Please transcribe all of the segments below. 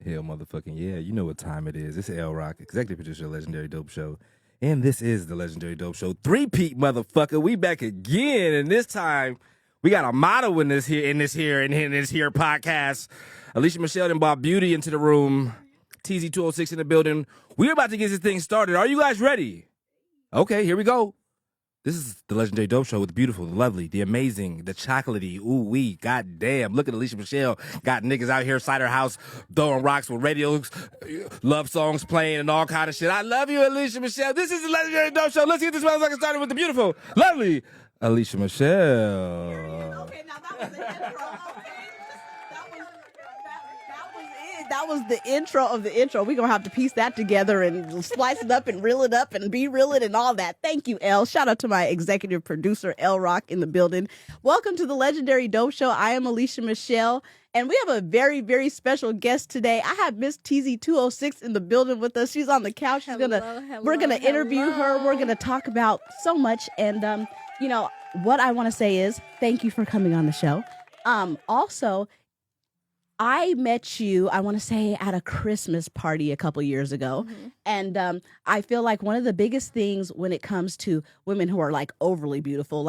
Hell motherfucking yeah. You know what time it is. It's L Rock, executive producer of Legendary Dope Show. And this is the Legendary Dope Show. Three-peat motherfucker. We back again. And this time we got a motto in this here podcast. Elisha Michelle and Bob Beauty into the room. Teezzy206 in the building. We're about to get this thing started. Are you guys ready? Okay, here we go. This is the Legendary Dope Show with the beautiful, the lovely, the amazing, the chocolatey, ooh-wee, goddamn. Look at Elisha Michelle. Got niggas out here inside her house throwing rocks with radios, love songs playing and all kind of shit. I love you, Elisha Michelle. This is the Legendary Dope Show. Let's get this motherfucker started with the beautiful, lovely Elisha Michelle. Okay, now that was the intro. Okay, that was the intro of the intro. We're going to have to piece that together and splice it up and reel it up and be-reel it and all that. Thank you, L. Shout out to my executive producer, L Rock, in the building. Welcome to the Legendary Dope Show. I am Elisha Michelle, and we have a very, very special guest today. I have Miss Teezzy206 in the building with us. She's on the couch. We're going to interview her. We're going to talk about so much. And, what I want to say is thank you for coming on the show. Also, I met you, I want to say, at a Christmas party a couple years ago. Mm-hmm. And I feel like one of the biggest things when it comes to women who are like overly beautiful,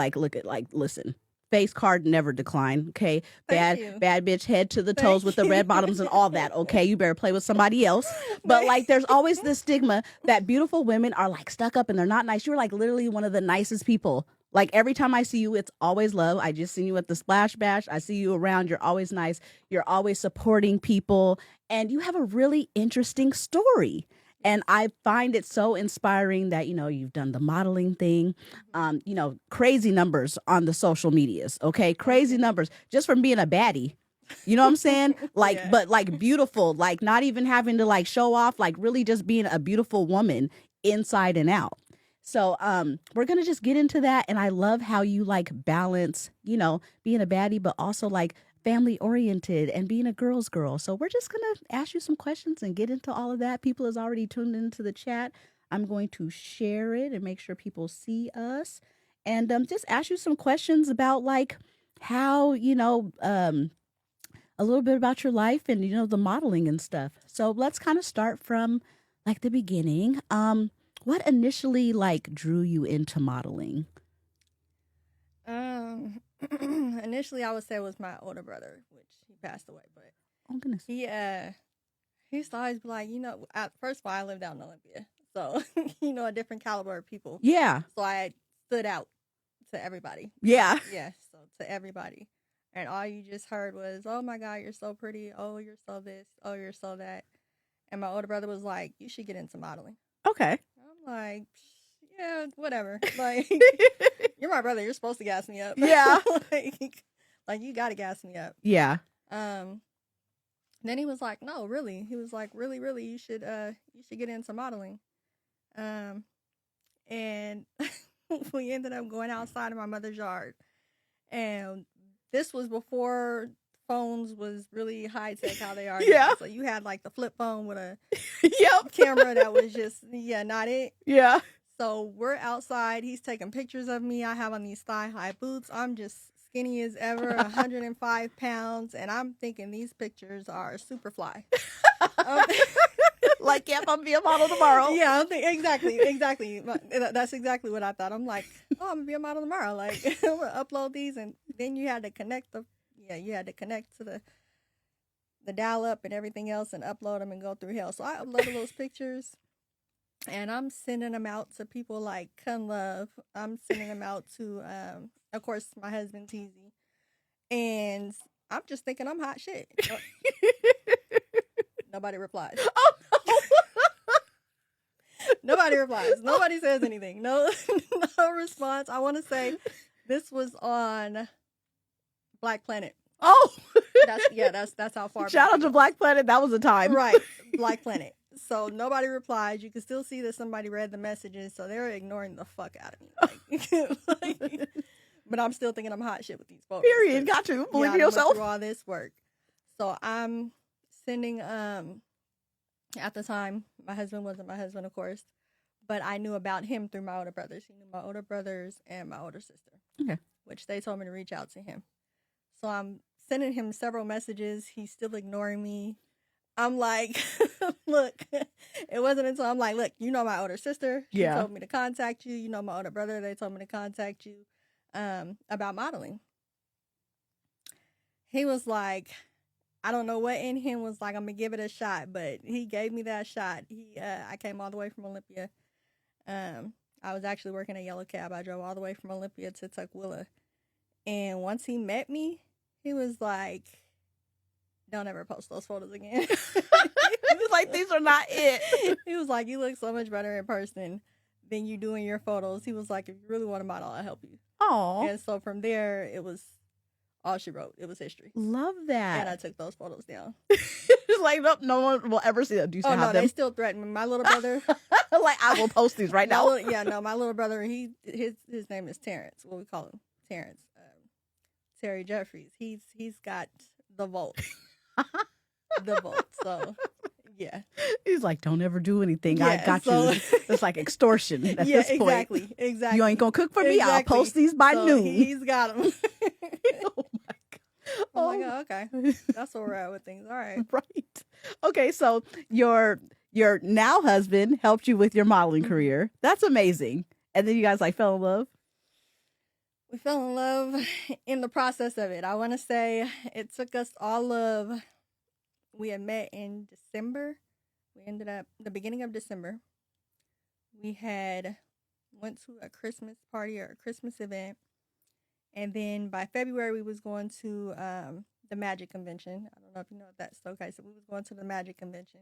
listen, face card never decline. Okay. Bad bitch head to the toes with the red bottoms and all that. Okay. You better play with somebody else. But like, there's always this stigma that beautiful women are like stuck up and they're not nice. You're like literally one of the nicest people. Like every time I see you, it's always love. I just seen you at the Splash Bash. I see you around. You're always nice. You're always supporting people. And you have a really interesting story. And I find it so inspiring that, you've done the modeling thing, crazy numbers on the social medias. Okay. Crazy numbers just from being a baddie. You know what I'm saying? Like, yeah. But like beautiful, like not even having to like show off, like really just being a beautiful woman inside and out. So we're going to just get into that. And I love how you like balance, being a baddie, but also like family oriented and being a girl's girl. So we're just going to ask you some questions and get into all of that. People is already tuned into the chat. I'm going to share it and make sure people see us and just ask you some questions about like how, a little bit about your life and, the modeling and stuff. So let's kind of start from like the beginning. What initially like drew you into modeling? Initially I would say it was my older brother, which he passed away, but oh goodness. He used to always be like, first of all, I lived out in Olympia. So, a different caliber of people. Yeah. So I stood out to everybody. Yeah. Yeah. So to everybody. And all you just heard was, oh my God, you're so pretty. Oh, you're so this. Oh, you're so that. And my older brother was like, you should get into modeling. Okay. I'm like, yeah, whatever. Like, you're my brother. You're supposed to gas me up. Yeah. like you got to gas me up. Yeah. Then he was like, no, really. He was like, really, really, you should get into modeling. And we ended up going outside of my mother's yard. And this was before phones was really high tech how they are. Yeah. Now. So you had like the flip phone with a camera that was just not it. Yeah. So we're outside. He's taking pictures of me. I have on these thigh-high boots. I'm just skinny as ever, 105 pounds, and I'm thinking these pictures are super fly. Like, yep, I'm be a model tomorrow. Yeah, I'm thinking exactly. That's exactly what I thought. I'm like, oh, I'm gonna be a model tomorrow. Like, I'm gonna upload these, and then you had to connect to the dial up and everything else, and upload them and go through hell. So I uploaded those pictures, and I'm sending them out to people like Kun Love. I'm sending them out to, of course, my husband Teezzy, and I'm just thinking I'm hot shit. Nobody replies. Oh, no. Nobody replies. Nobody says anything. No response. I want to say this was on Black Planet. Oh, that's how far. Shout out to Black Planet. That was the time, right? Black Planet. So nobody replies. You can still see that somebody read the messages, so they're ignoring the fuck out of me. But I'm still thinking I'm hot shit with these photos. Period. Got to believe in yourself. Through all this work, so I'm sending. At the time, my husband wasn't my husband, of course, but I knew about him through my older brothers. He knew my older brothers and my older sister, which they told me to reach out to him. So I'm sending him several messages. He's still ignoring me. I'm like, look, it wasn't until I'm like, look, you know my older sister. She Yeah. told me to contact you. You know my older brother. They told me to contact you about modeling. He was like, I don't know what in him was like, I'm going to give it a shot. But he gave me that shot. I came all the way from Olympia. I was actually working a yellow cab. I drove all the way from Olympia to Tukwila. And once he met me, he was like, don't ever post those photos again. He's like, these are not it. He was like, you look so much better in person than you do in your photos. He was like, if you really want to model, I'll help you. Oh, And so from there, it was all she wrote. It was history. love And I that. took those photos down. It's like, nope, no one will ever see them. Do you still Oh, no, have they them? still threaten me. My little brother. Like, I will post these right now. My little brother, his name is Terrence. What we call him, Terrence. Terry Jeffries. He's got the vault. The vault. So, yeah. He's like, don't ever do anything. Yeah, I got so- you. It's like extortion at Yeah, this point. exactly. You ain't gonna cook for me. I'll Exactly. post these by So noon. He's got them. Oh my god. I'm like, oh, okay. That's where we're at with things. All right. Right. Okay, so your now husband helped you with your modeling Mm-hmm. career. That's amazing. And then you guys like fell in love. We fell in love in the process of it. I want to say it took us we had met in December. We ended up, the beginning of December, we had went to a Christmas party or a Christmas event. And then by February, we was going to the Magic Convention. I don't know if you know what that's. Okay, so we was going to the Magic Convention.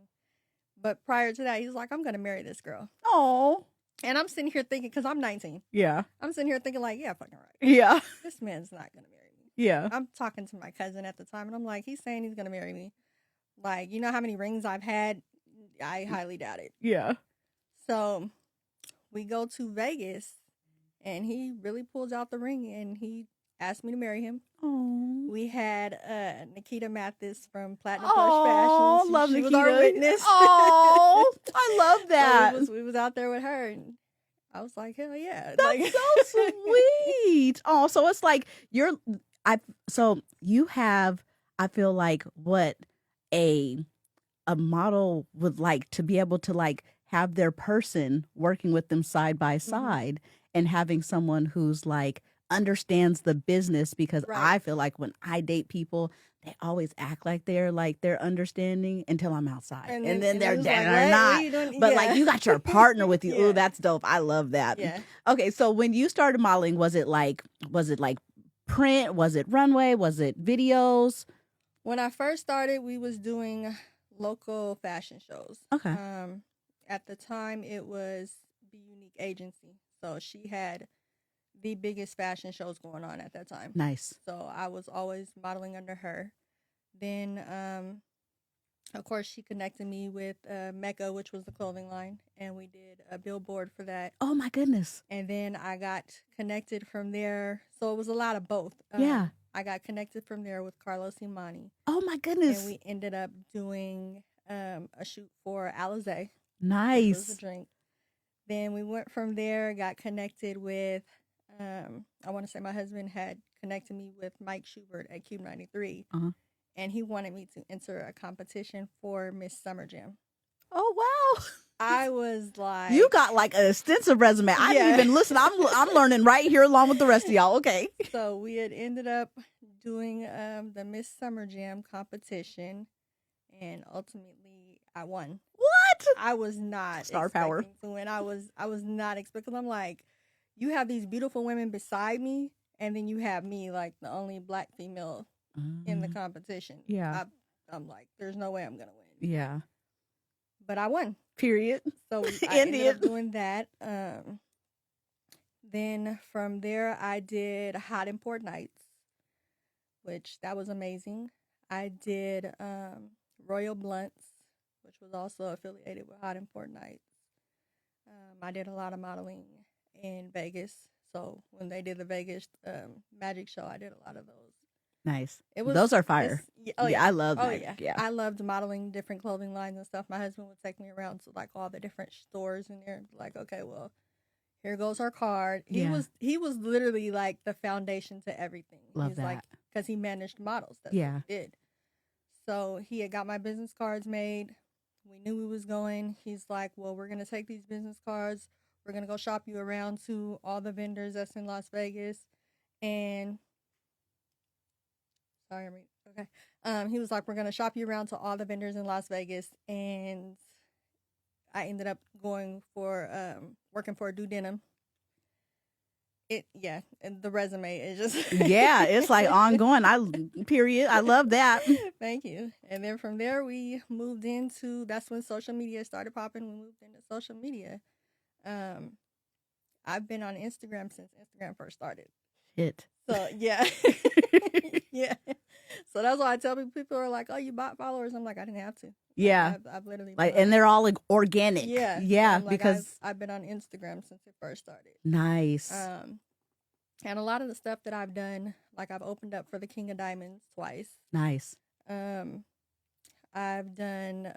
But prior to that, he was like, I'm going to marry this girl. Oh. And I'm sitting here thinking, because I'm 19. Yeah. I'm sitting here thinking like, yeah, fucking right. Yeah. This man's not going to marry me. Yeah. I'm talking to my cousin at the time, and I'm like, he's saying he's going to marry me. Like, you know how many rings I've had? I highly doubt it. Yeah. So we go to Vegas, and he really pulls out the ring, and he asked me to marry him. Oh. We had Nikita Mathis from Platinum Oh, Plush Fashion. love She Nikita. was our witness. Oh, I love that. So we was out there with her, and I was like, hell yeah. That's Like, so sweet. Oh, so it's like so you have, I feel like what a model would like to be able to like have their person working with them side by side and having someone who's like understands the business, because Right. I feel like when I date people, they always act like they're understanding until I'm outside. And then they're it's dead like, or what? What not. are you doing? But Yeah. like you got your partner with you. Yeah. Ooh, that's dope. I love that. Yeah. Okay, so when you started modeling, was it like print? Was it runway? Was it videos? When I first started, we was doing local fashion shows. Okay. At the time, it was Be Unique Agency. So she had the biggest fashion shows going on at that time. Nice. So I was always modeling under her. Then, of course, she connected me with Mecca, which was the clothing line, and we did a billboard for that. Oh my goodness. And then I got connected from there. So it was a lot of both. Yeah. I got connected from there with Carlos Imani. Oh my goodness. And we ended up doing a shoot for Alizé. Which was Nice. a drink. Then we went from there, got connected with, I want to say my husband had connected me with Mike Schubert at Cube 93. Uh-huh. And he wanted me to enter a competition for Miss Summer Jam. Oh wow. I was like, You got like an extensive resume. I didn't Yeah. even listen. I'm learning right here along with the rest of y'all. Okay. So we had ended up doing the Miss Summer Jam competition, and ultimately I won. What? I was not Star power. expecting to win. I was not expecting. I'm like, you have these beautiful women beside me, and then you have me, like the only black female in the competition. Yeah. I'm like, there's no way I'm gonna win. Yeah. But I won. Period. So I ended up Indian. doing that. Then from there, I did Hot Import Nights, which that was amazing. I did Royal Blunts, which was also affiliated with Hot Import Nights. I did a lot of modeling in Vegas. So when they did the Vegas magic show, I did a lot of those. Nice. It was Those are fire. Oh, yeah, I love Oh that. yeah. I loved modeling different clothing lines and stuff. My husband would take me around to like all the different stores in there. Like, okay, well, here goes our card. Yeah. He was literally like the foundation to everything. Love He's like, that. because he managed models. That's Yeah. what he did. So he had got my business cards made. We knew we was going. He's like, well, we're going to take these business cards. We're going to go shop you around to all the vendors that's in Las Vegas. And sorry, I mean, okay. He was like, we're going to shop you around to all the vendors in Las Vegas. And I ended up going for, working for Do Denim. And the resume is just Yeah, it's like ongoing. Period. I love that. Thank you. And then from there we moved into, that's when social media started popping. We moved into social media. I've been on Instagram since Instagram first started. Shit. So yeah. Yeah. So that's why I tell people are like, oh, you bought followers. I'm like, I didn't have to. Yeah. I've literally like, and they're all like organic. Yeah. Yeah. Like, because I've been on Instagram since it first started. Nice. And a lot of the stuff that I've done, like I've opened up for the King of Diamonds twice. Nice. I've done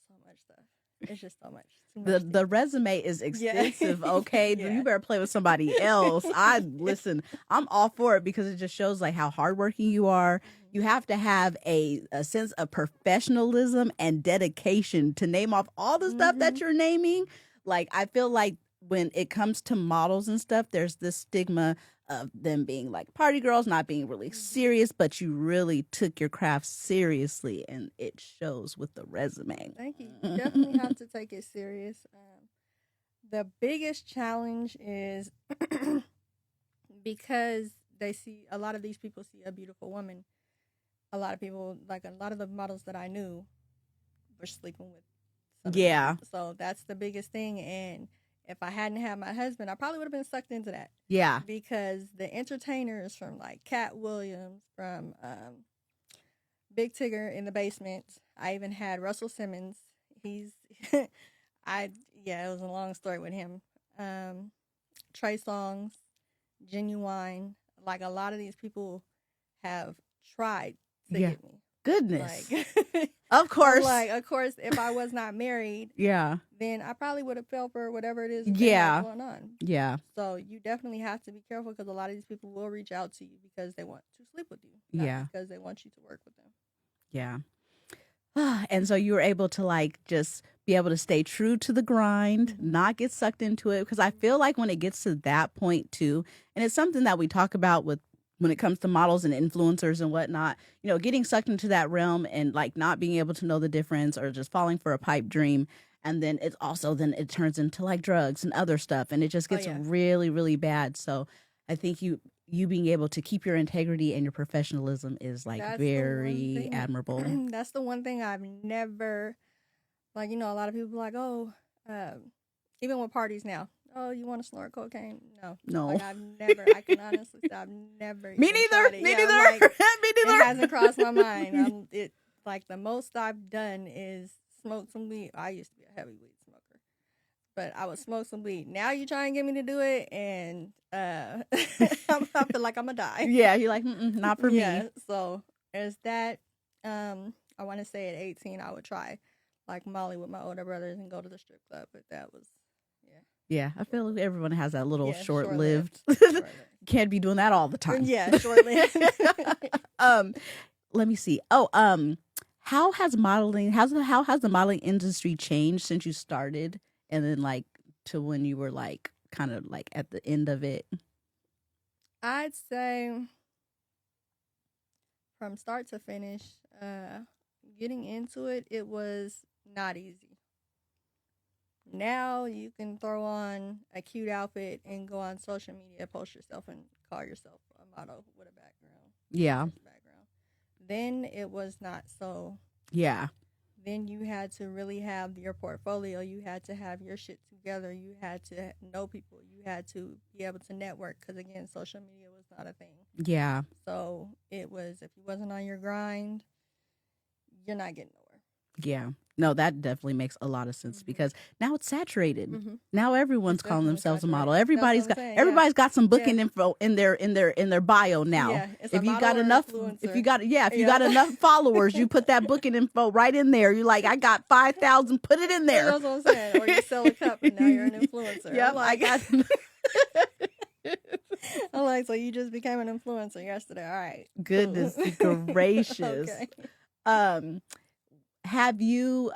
so much stuff. It's just so much. The resume is extensive. Yeah. Okay, Yeah. You better play with somebody else. Listen. I'm all for it because it just shows like how hardworking you are. You have to have a sense of professionalism and dedication to name off all the stuff that you're naming. Like I feel like when it comes to models and stuff, there's this stigma of them being like party girls, not being really serious, but you really took your craft seriously, and it shows with the resume. Thank you. You definitely have to take it serious. The biggest challenge is because they see, a lot of these people see a beautiful woman. A lot of people, like a lot of the models that I knew, were sleeping with somebody. Yeah. So that's the biggest thing, and if I hadn't had my husband, I probably would have been sucked into that. Yeah. Because the entertainers from like Cat Williams, from Big Tigger in the Basement. I even had Russell Simmons. It was a long story with him. Trey Songz, Genuine. Like a lot of these people have tried to get me. Goodness. Like, of course. Of course, if I was not married, then I probably would have fell for whatever it is going on. Yeah. So you definitely have to be careful because a lot of these people will reach out to you because they want to sleep with you. Not because they want you to work with them. Yeah. And so you were able to like just be able to stay true to the grind, not get sucked into it. Because I feel like when it gets to that point too, and it's something that we talk about with when it comes to models and influencers and whatnot, you know, getting sucked into that realm and like not being able to know the difference or just falling for a pipe dream. And then it turns into like drugs and other stuff. And it just gets really, really bad. So I think you being able to keep your integrity and your professionalism is like very admirable. That's the one thing I've never, like, you know, a lot of people are like, oh, even with parties now. Oh, you want to snort cocaine? No. Like, I can honestly say I've never. Me neither. Me neither. Like, Me neither. It hasn't crossed my mind. Like the most I've done is smoke some weed. I used to be a heavy weed smoker, but I would smoke some weed. Now you try and get me to do it, and I feel like I'm gonna die. Yeah, you're like, not for me. So there's that. I want to say at 18 I would try like Molly with my older brothers and go to the strip club, but that was. Yeah, I feel like everyone has that little short-lived. Can't be doing that all the time. Yeah, short-lived. Let me see. How has the modeling industry changed since you started, and then like to when you were like kind of like at the end of it? I'd say from start to finish, getting into it, it was not easy. Now you can throw on a cute outfit and go on social media, post yourself, and call yourself a model with a background. Yeah. Then it was not so. Yeah. Then you had to really have your portfolio. You had to have your shit together. You had to know people. You had to be able to network because, again, social media was not a thing. Yeah. So it was, if you wasn't on your grind, you're not getting nowhere. Yeah. No, that definitely makes a lot of sense because now it's saturated. Now everyone's calling themselves a model. Everybody's got some booking info in their bio now. Yeah, if you got enough enough followers, you put that booking info right in there. You're like, I got 5,000, put it in there. That's what I'm saying. Or you sell a cup and now you're an influencer. Yeah, I'm like like, so you just became an influencer yesterday. All right. Goodness cool. gracious. Okay. Have you,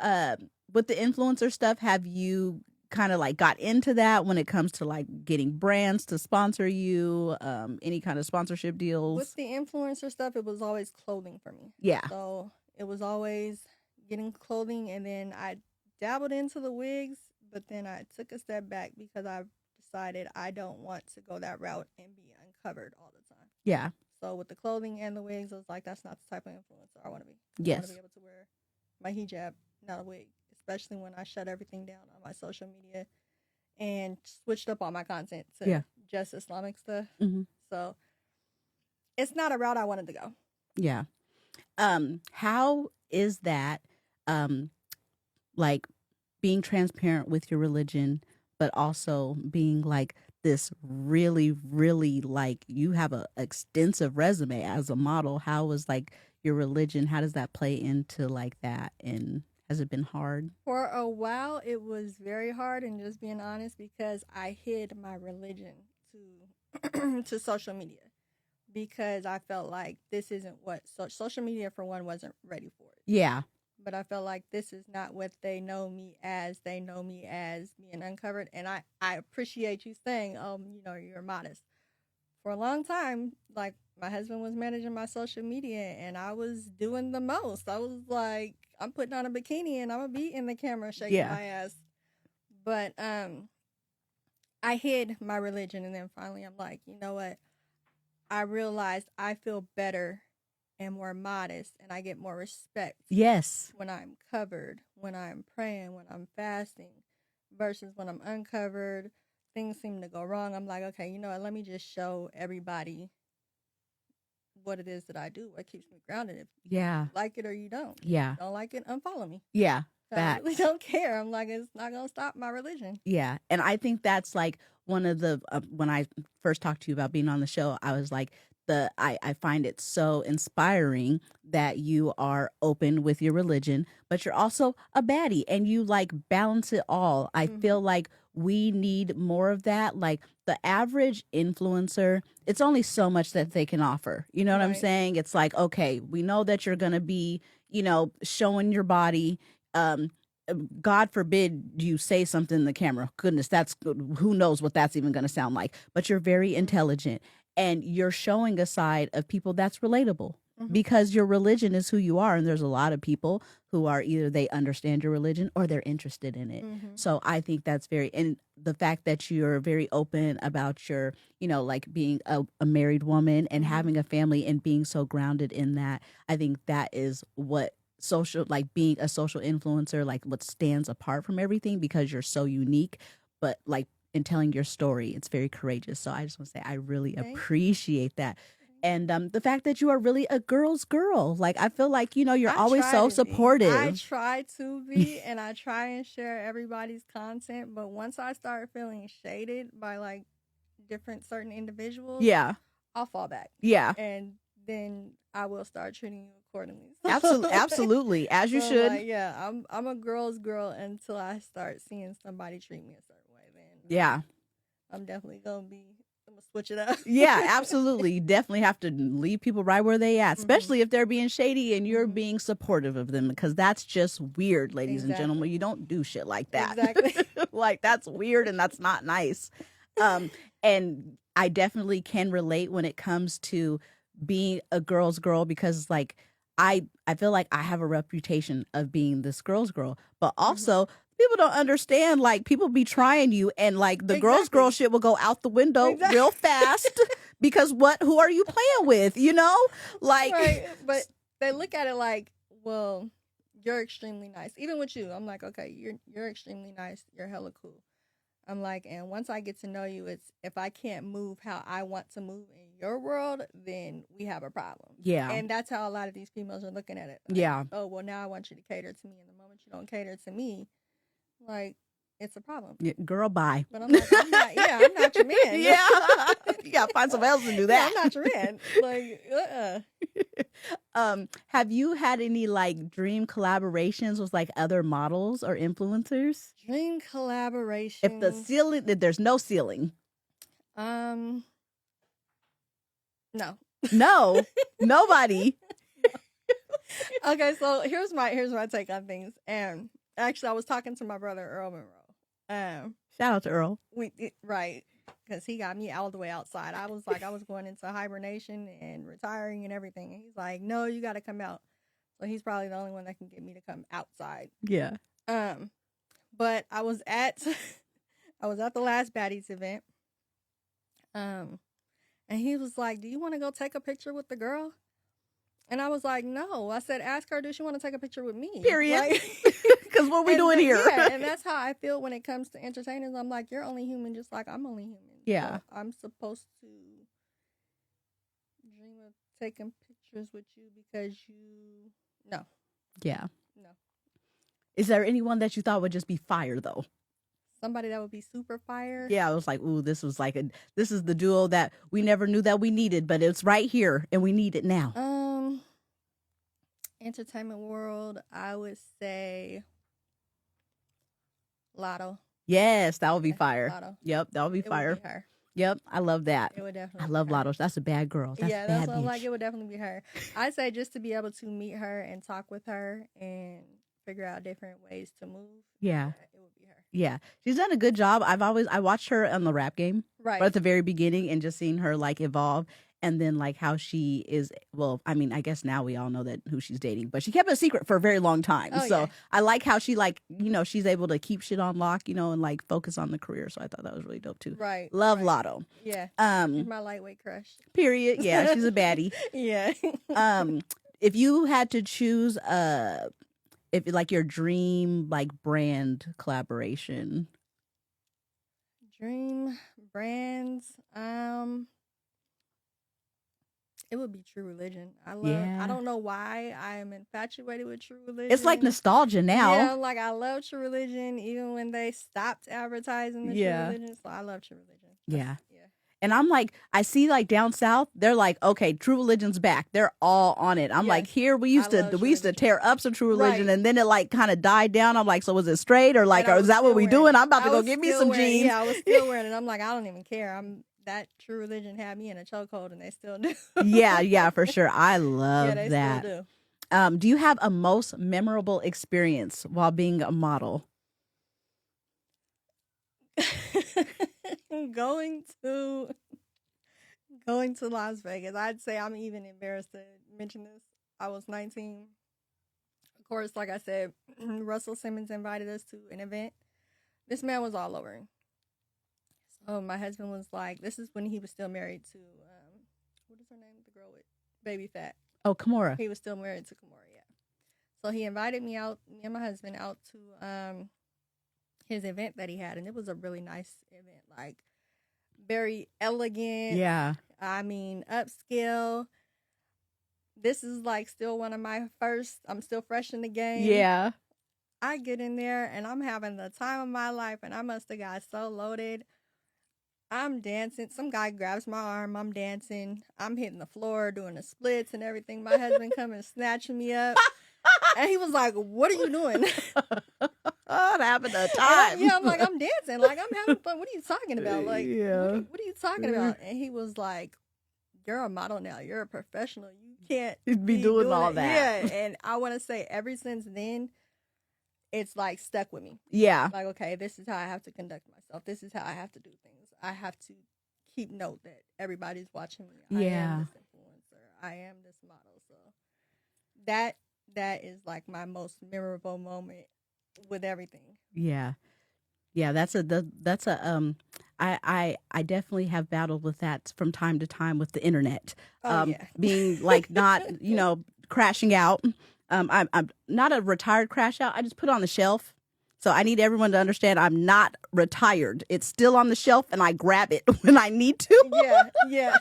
with the influencer stuff, have you kind of like got into that when it comes to like getting brands to sponsor you, any kind of sponsorship deals? With the influencer stuff, it was always clothing for me. Yeah. So it was always getting clothing, and then I dabbled into the wigs, but then I took a step back because I decided I don't want to go that route and be uncovered all the time. Yeah. So with the clothing and the wigs, I was like, that's not the type of influencer I want to be. I Yes. want to be able to wear my hijab, not a wig, especially when I shut everything down on my social media and switched up all my content to just Islamic stuff. Mm-hmm. So it's not a route I wanted to go. Yeah. How is that, like being transparent with your religion, but also being like this really, really like you have a extensive resume as a model. How was like your religion? How does that play into like that? And has it been hard? For a while, it was very hard, and just being honest, because I hid my religion to to social media, because I felt like this isn't what social media, for one, wasn't ready for it. Yeah. But I felt like this is not what they know me as. They know me as being uncovered. And I appreciate you saying, you're modest. For a long time, like, my husband was managing my social media, and I was doing the most. I was like, I'm putting on a bikini, and I'm going to be in the camera shaking my ass. But I hid my religion, and then finally I'm like, you know what? I realized I feel better and more modest, and I get more respect. Yes. When I'm covered, when I'm praying, when I'm fasting, versus when I'm uncovered, things seem to go wrong. I'm like, okay, you know what? Let me just show everybody what it is that I do, what keeps me grounded. If you like it or you don't. Yeah. If you don't like it, unfollow me. Yeah. I really don't care. I'm like, it's not going to stop my religion. Yeah. And I think that's like one of the, when I first talked to you about being on the show, I was like, I find it so inspiring that you are open with your religion, but you're also a baddie and you like balance it all. I feel like we need more of that. Like the average influencer, it's only so much that they can offer. You know what I'm saying? It's like, okay, we know that you're going to be, showing your body. God forbid you say something in the camera. Goodness, who knows what that's even going to sound like. But you're very intelligent. And you're showing a side of people that's relatable because your religion is who you are. And there's a lot of people who are either they understand your religion or they're interested in it. So I think that's and the fact that you're very open about your, like being a married woman and having a family and being so grounded in that, I think that is what being a social influencer, like what stands apart from everything because you're so unique, but like, in telling your story, it's very courageous. So I just want to say I really appreciate that. And the fact that you are really a girl's girl. Like, I feel like, you're always so supportive. I try to be, and I try and share everybody's content. But once I start feeling shaded by, like, different certain individuals, I'll fall back. Yeah. And then I will start treating you accordingly. Absolutely. As you should. Like, I'm a girl's girl until I start seeing somebody treat me a certain way. Yeah. I'm definitely going to switch it up. Yeah, absolutely. You definitely have to leave people right where they at, especially if they're being shady and you're being supportive of them, because that's just weird, ladies and gentlemen. You don't do shit like that. Exactly. Like, that's weird and that's not nice. And I definitely can relate when it comes to being a girl's girl, because like I feel like I have a reputation of being this girl's girl, but also people don't understand, like, people be trying you and like the girl's girl shit will go out the window real fast because who are you playing with, like but they look at it like, well, you're extremely nice. Even with you, I'm like, okay, you're extremely nice, you're hella cool. I'm like, and once I get to know you, it's if I can't move how I want to move in your world, then we have a problem. Yeah. And that's how a lot of these females are looking at it. Like, oh, well, now I want you to cater to me. And the moment you don't cater to me, like, it's a problem. Yeah, girl, bye. But I'm like, I'm not your man. Yeah. You gotta find somebody else to do that. Yeah, I'm not your man. Like, have you had any like dream collaborations with like other models or influencers? Dream collaboration. If there's no ceiling. No. No, nobody. Okay, so here's my take on things. And actually, I was talking to my brother Earl Monroe. Shout out to Earl. Right, because he got me all the way outside. I was like, I was going into hibernation and retiring and everything. And he's like, no, you got to come out. So he's probably the only one that can get me to come outside. Yeah. But I was at the last Baddies event. And he was like, do you want to go take a picture with the girl? And I was like, no. I said, ask her, does she want to take a picture with me? Period. Because what we doing here? Yeah, and that's how I feel when it comes to entertainers. I'm like, you're only human just like I'm only human. Yeah. So I'm supposed to dream of taking pictures with you because no. Yeah. No. Is there anyone that you thought would just be fire, though? Somebody that would be super fire. Yeah, I was like, ooh, this is the duo that we never knew that we needed, but it's right here and we need it now. Entertainment world, I would say Lotto. Yes, that would be fire. Lotto. Yep, that would be fire. Would be her. Yep, I love that. It would definitely. I love be her. Lotto. That's a bad girl. That's yeah, a that's bad what I'm bitch. like. It would definitely be her. I'd say just to be able to meet her and talk with her and figure out different ways to move. Yeah. It would be her. Yeah, she's done a good job. I watched her on the rap game, Right. but at the very beginning, and just seeing her like evolve, and then like how she is. Well, I mean, I guess now we all know that who she's dating, but she kept it a secret for a very long time. Oh, So yeah. I like how she she's able to keep shit on lock, and like focus on the career. So I thought that was really dope too. Right. Love right. Lotto. Yeah. She's my lightweight crush. Period. Yeah, she's a baddie. Yeah. If you had to choose if like your dream like brand collaboration. Dream brands. It would be True Religion. I don't know why I am infatuated with True Religion. It's like nostalgia now. Yeah, like I love True Religion even when they stopped advertising the True Religion. So I love True Religion. Yeah. And I'm like, I see like down south, they're like, okay, True Religion's back. They're all on it. I'm like, here we used to tear up some True Religion, and then it like kind of died down. I'm like, so was it straight or like, or is that what we doing? I'm about to go get me some jeans. Yeah, I was still wearing it. I'm like, I don't even care. That True Religion had me in a chokehold, and they still do. yeah, for sure. I love they that. Still do. Do you have a most memorable experience while being a model? Going to Las Vegas. I'd say I'm even embarrassed to mention this. I was 19. Of course, like I said, Russell Simmons invited us to an event. This man was all over him. So my husband was like, this is when he was still married to, what is her name? The girl with Baby Fat. Oh, Kimora. He was still married to Kimora, yeah. So he invited me and my husband out to his event that he had. And it was a really nice event, like very elegant. Yeah. I mean, upscale. This is like still one of my first, I'm still fresh in the game. Yeah. I get in there and I'm having the time of my life and I must have got so loaded. I'm dancing. Some guy grabs my arm. I'm dancing. I'm hitting the floor, doing the splits and everything. My husband come and snatching me up. And he was like, what are you doing? I'm having a time. I'm like, I'm dancing. Like, I'm having fun. What are you talking about? Like, what are you talking about? And he was like, you're a model now. You're a professional. You can't be doing all that. Yeah. And I want to say ever since then, it's like stuck with me. Yeah. Like, okay, this is how I have to conduct myself. This is how I have to do things. I have to keep note that everybody's watching me. I am this influencer. I am this model. So that is like my most memorable moment with everything. Yeah. Yeah, I definitely have battled with that from time to time with the internet. Being like not, crashing out. I'm not a retired crash out. I just put it on the shelf. So I need everyone to understand I'm not retired. It's still on the shelf and I grab it when I need to. Yeah.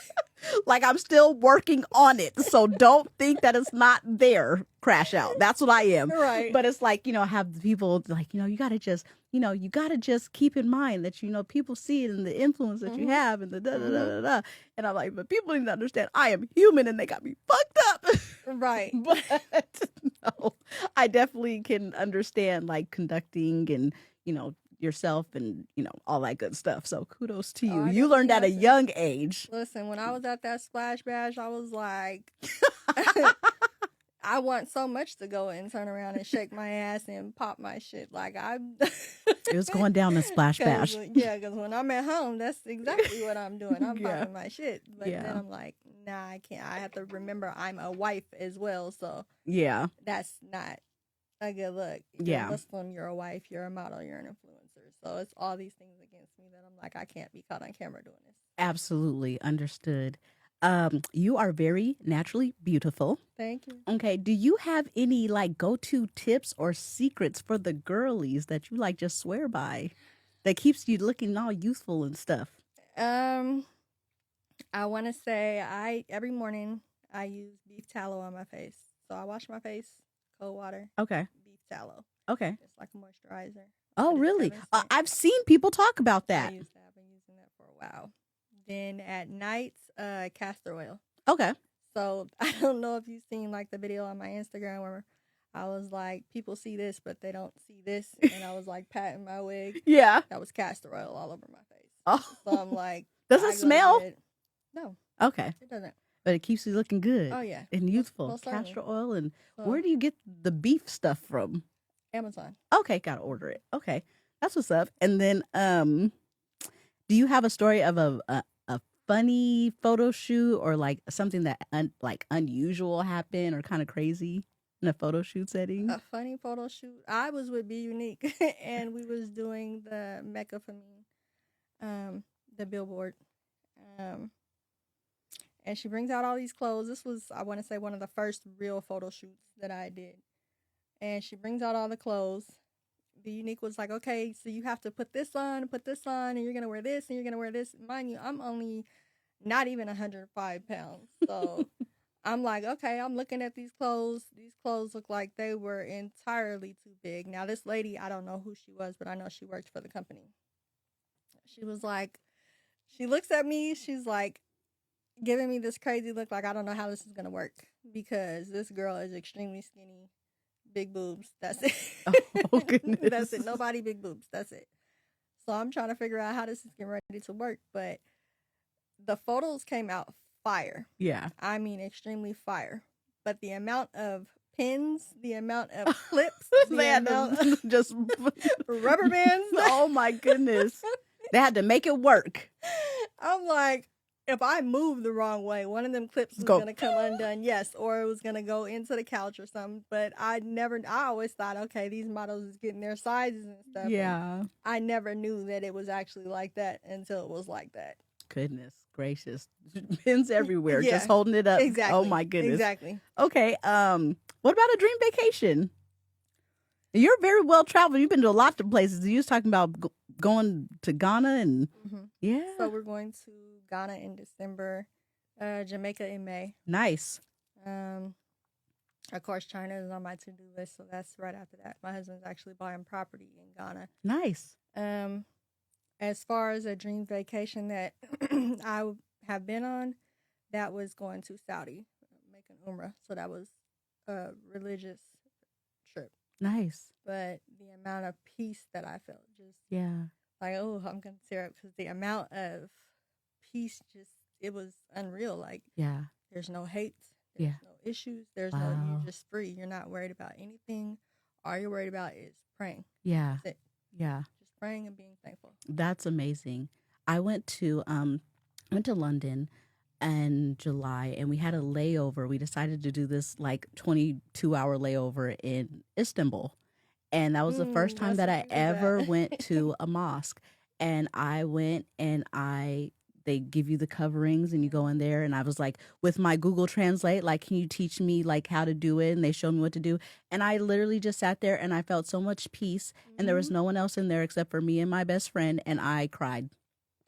Like I'm still working on it. So don't think that it's not there, crash out. That's what I am. Right. But it's like, have people like, you got to just, you got to just keep in mind that, people see it in the influence that you have and the da-da-da-da-da. And I'm like, but people need to understand I am human and they got me fucked up. Right. But no, I definitely can understand like conducting and, yourself and, all that good stuff. So kudos to Oh, you. I You learned at a definitely young age. Listen, when I was at that Splash Bash, I was like, I want so much to go and turn around and shake my ass and pop my shit. Like It was going down in Splash Bash. Yeah, because when I'm at home, that's exactly what I'm doing. I'm Yeah. popping my shit. But then I'm like, nah, I can't. I have to remember I'm a wife as well. So Yeah. that's not a good look. You're a Muslim, you're a wife, you're a model, you're an influencer. So it's all these things against me that I'm like, I can't be caught on camera doing this. Absolutely. Understood. You are very naturally beautiful. Thank you. Okay. Do you have any like go-to tips or secrets for the girlies that you like just swear by that keeps you looking all youthful and stuff? I want to say every morning I use beef tallow on my face. So I wash my face, cold water, Okay. beef tallow. Okay. It's like a moisturizer. Oh, really? I've seen people talk about that. I use that. I've been using that for a while. Then at night, castor oil. Okay. So I don't know if you've seen like the video on my Instagram where I was like, people see this, but they don't see this. And I was like patting my wig. Yeah. That was castor oil all over my face. Oh. So I'm like, does it smell? No. Okay. It doesn't. But it keeps you looking good. Oh, yeah. And youthful. Most castor oil. And where do you get the beef stuff from? Amazon. Okay. Got to order it. Okay. That's what's up. And then, do you have a story of a funny photo shoot or like something that unusual happened or kind of crazy in a photo shoot setting? A funny photo shoot. I was with Be Unique and we was doing the Mecca for me, the billboard. And she brings out all these clothes. This was, I want to say, one of the first real photo shoots that I did. And she brings out all the clothes. Be Unique was like, okay, so you have to put this on, and you're going to wear this, and you're going to wear this. Mind you, I'm only not even 105 pounds. So I'm like, okay, I'm looking at these clothes. These clothes look like they were entirely too big. Now, this lady, I don't know who she was, but I know she worked for the company. She was like, she looks at me, she's like, giving me this crazy look like I don't know how this is going to work because this girl is extremely skinny, big boobs. That's it. Oh, goodness. That's it. Nobody big boobs. That's it. So I'm trying to figure out how this is getting ready to work. But the photos came out fire. Yeah. I mean, extremely fire. But the amount of pins, the amount of clips, the amount of just rubber bands. Oh, my goodness. They had to make it work. I'm like, if I move the wrong way, one of them clips was going to come undone, yes, or it was going to go into the couch or something. But I always thought, okay, these models is getting their sizes and stuff. Yeah. And I never knew that it was actually like that until it was like that. Goodness gracious. Pins everywhere, just holding it up. Exactly. Oh, my goodness. Exactly. Okay. What about a dream vacation? You're very well traveled. You've been to a lot of places. You was talking about going to Ghana and yeah. So we're going to Ghana in December, Jamaica in May. Nice. Of course, China is on my to-do list, so that's right after that. My husband's actually buying property in Ghana. Nice. As far as a dream vacation that I have been on, that was going to Saudi, making Umrah. So that was a religious trip. Nice. But the amount of peace that I felt, just like, oh, I'm going to tear up because the amount of peace, it was unreal. Like, there's no hate, there's no issues, there's no, you're just free. You're not worried about anything. All you're worried about is praying. Yeah. That's it. Yeah. Just praying and being thankful. That's amazing. I went to London in July and we had a layover. We decided to do this like 22-hour layover in Istanbul. And that was the first time that I ever went to a mosque. And I went and they give you the coverings and you go in there. And I was like, with my Google Translate, like, can you teach me like how to do it? And they showed me what to do. And I literally just sat there and I felt so much peace. And there was no one else in there except for me and my best friend. And I cried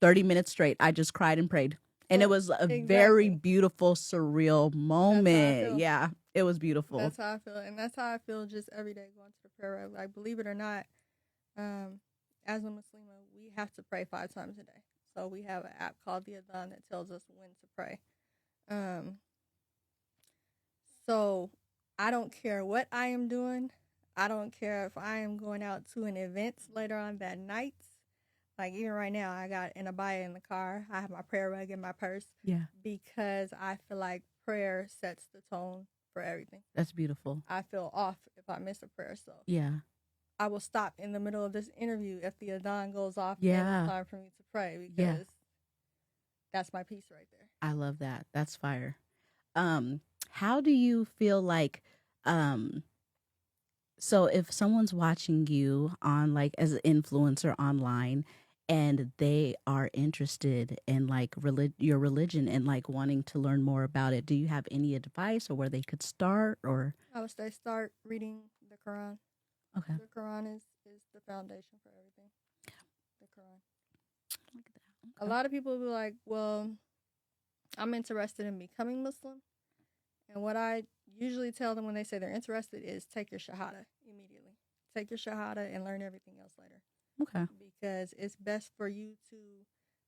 30 minutes straight. I just cried and prayed. And it was a very beautiful, surreal moment. Yeah, it was beautiful. That's how I feel. And that's how I feel just every day going to the prayer room. Like, believe it or not, as a Muslima, we have to pray 5 times a day. So we have an app called the Adhan that tells us when to pray. So I don't care what I am doing. I don't care if I am going out to an event later on that night. Like even right now, I got an abaya in the car. I have my prayer rug in my purse. Yeah. Because I feel like prayer sets the tone for everything. That's beautiful. I feel off if I miss a prayer. So Yeah. I will stop in the middle of this interview if the adhan goes off and Yeah. it's time for me to pray because that's my piece right there. I love that. That's fire. How do you feel like, so if someone's watching you on like as an influencer online and they are interested in like your religion and like wanting to learn more about it, do you have any advice or where they could start or? I would say start reading the Quran. Okay. The Quran is the foundation for everything. The Quran. Look at that. Okay. A lot of people will be like, well, I'm interested in becoming Muslim. And what I usually tell them when they say they're interested is take your Shahada immediately. Take your Shahada and learn everything else later. Okay. Because it's best for you to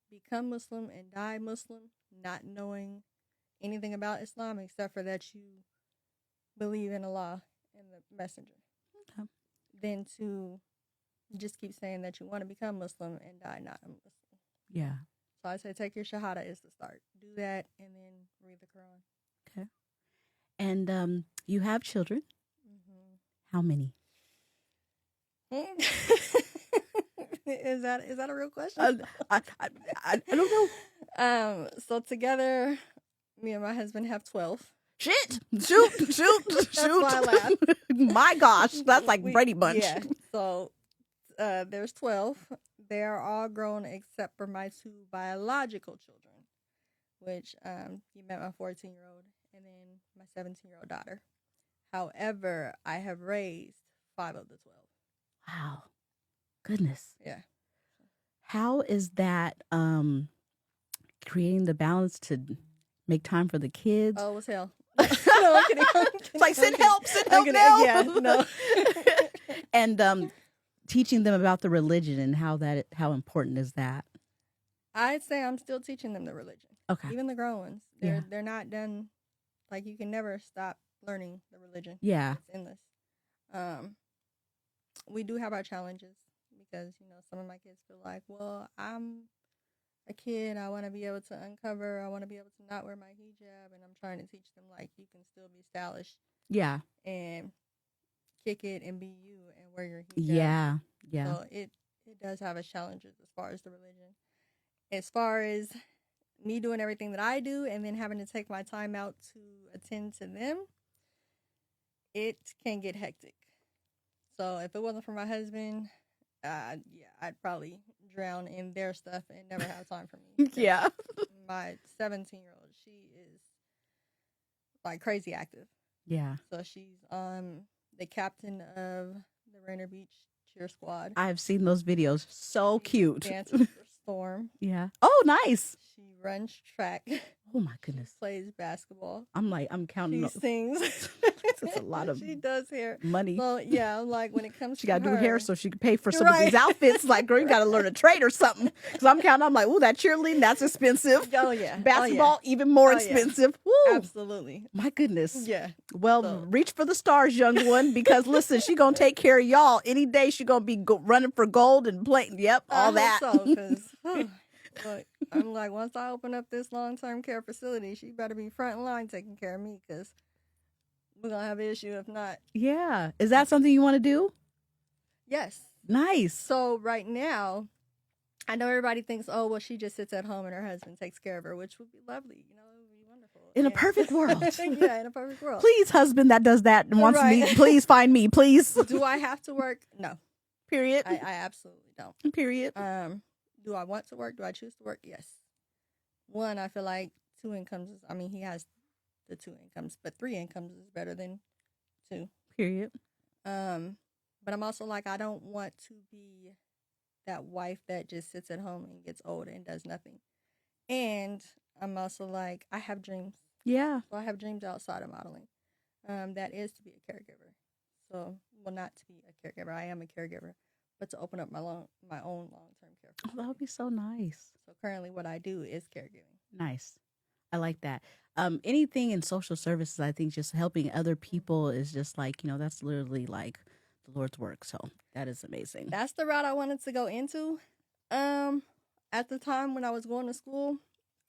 become Muslim and die Muslim, not knowing anything about Islam except for that you believe in Allah and the Messenger. Okay. Than to just keep saying that you want to become Muslim and die not a Muslim. Yeah. So I say take your Shahada is the start. Do that and then read the Quran. Okay. And you have children. Mm-hmm. How many? Is that a real question? I don't know. So together, me and my husband have 12. Shit! Shoot! That's why I laughed. My gosh, that's like Brady Bunch. Yeah. So there's 12. They are all grown except for my 2 biological children, which you met my 14-year-old and then my 17-year-old daughter. However, I have raised 5 of the 12. Wow. Goodness. Yeah. How is that creating the balance to make time for the kids? Oh, it was hell. No, I'm kidding. It's like send help now. Yeah, no. And teaching them about the religion and how important is that? I'd say I'm still teaching them the religion. Okay. Even the grown ones. They're not done. Like you can never stop learning the religion. Yeah. It's endless. We do have our challenges because, some of my kids feel like, well, I'm a kid. I want to be able to uncover. I want to be able to not wear my hijab. And I'm trying to teach them, like, you can still be stylish. Yeah. And kick it and be you and wear your hijab. Yeah. Yeah. So it does have its challenges as far as the religion. As far as me doing everything that I do and then having to take my time out to attend to them, it can get hectic. So if it wasn't for my husband, I'd probably drown in their stuff and never have time for me. Yeah. My 17-year-old, she is like crazy active. Yeah. So she's the captain of the Rainier Beach cheer squad. I've seen those videos. So cute. Dances for Storm. Yeah. Oh, nice. She runs track. Oh my goodness. She plays basketball. I'm counting. She sings. It's a lot of She does hair. money. So yeah, I'm like when it comes She to got to do her, hair so she can pay for some Right. of these outfits. Like, girl, you got to learn a trade or something. Because I'm counting. I'm like, ooh, that cheerleading, that's expensive. Oh yeah. Basketball, even more Oh, yeah. expensive. Woo. Absolutely. My goodness. Yeah. Well, So- reach for the stars, young one, because listen, she gonna take care of y'all any day. She gonna be running for gold and playing. Yep, all that. So, because look, I'm like, once I open up this long-term care facility, she better be front line taking care of me because we're gonna have an issue if not. Yeah. Is that something you want to do? Yes. Nice. So right now, I know everybody thinks, oh, well, she just sits at home and her husband takes care of her, which would be lovely. It would be wonderful. In a And- perfect world. Yeah, in a perfect world. Please, husband that does that and wants Right. me, please find me, please. Do I have to work? No, Period. I absolutely don't. Period. Do I want to work? Do I choose to work? Yes. One, I feel like 2 incomes is, he has the 2 incomes, but 3 incomes is better than 2. Period. But I'm also like, I don't want to be that wife that just sits at home and gets old and does nothing. And I'm also like, I have dreams. Yeah. So I have dreams outside of modeling. That is to be a caregiver. So, well, not to be a caregiver. I am a caregiver, but to open up my own long-term care. Oh, that would be so nice. So currently what I do is caregiving. Nice. I like that. Anything in social services, I think just helping other people is just like, that's literally like the Lord's work. So that is amazing. That's the route I wanted to go into. At the time when I was going to school,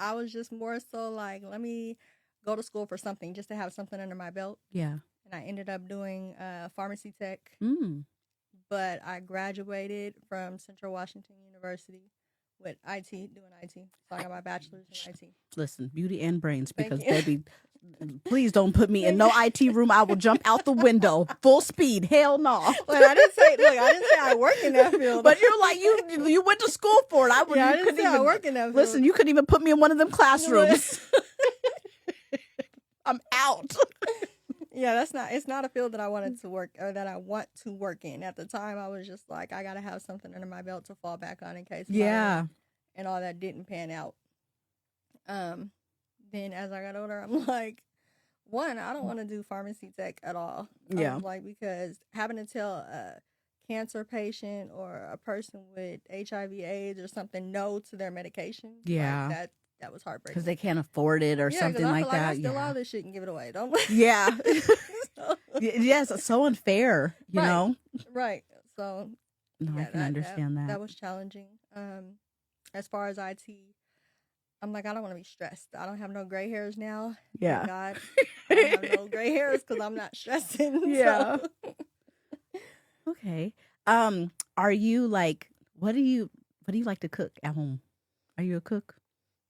I was just more so like, let me go to school for something, just to have something under my belt. Yeah. And I ended up doing pharmacy tech. But I graduated from Central Washington University with IT, doing IT. So I got my bachelor's in IT. Listen, beauty and brains, because Thank you. baby, please don't put me in no IT room. I will jump out the window full speed. Hell no. I didn't say I work in that field. But you're like, you went to school for it. I Yeah, I didn't say I work in that field. Listen, you couldn't even put me in one of them classrooms. I'm out. Yeah, it's not a field that I wanted to work, or that I want to work in. At the time, I was just like, I got to have something under my belt to fall back on in case and all that didn't pan out. Then as I got older, I'm like, one, I don't want to do pharmacy tech at all. Yeah. Like, because having to tell a cancer patient or a person with HIV/AIDS or something no to their medication, Yeah. like, that was heartbreaking. Because they can't afford it or something I like feel that. I steal all this shit and give it away. Don't. Yeah. So, Yes, it's so unfair, you know? right. So No, I can understand that. That was challenging. As far as IT, I'm like, I don't want to be stressed. I don't have no gray hairs now. Yeah. Thank God, I don't have no gray hairs because I'm not stressing. Yeah. So. Okay. Are you like, what do you like to cook at home? Are you a cook?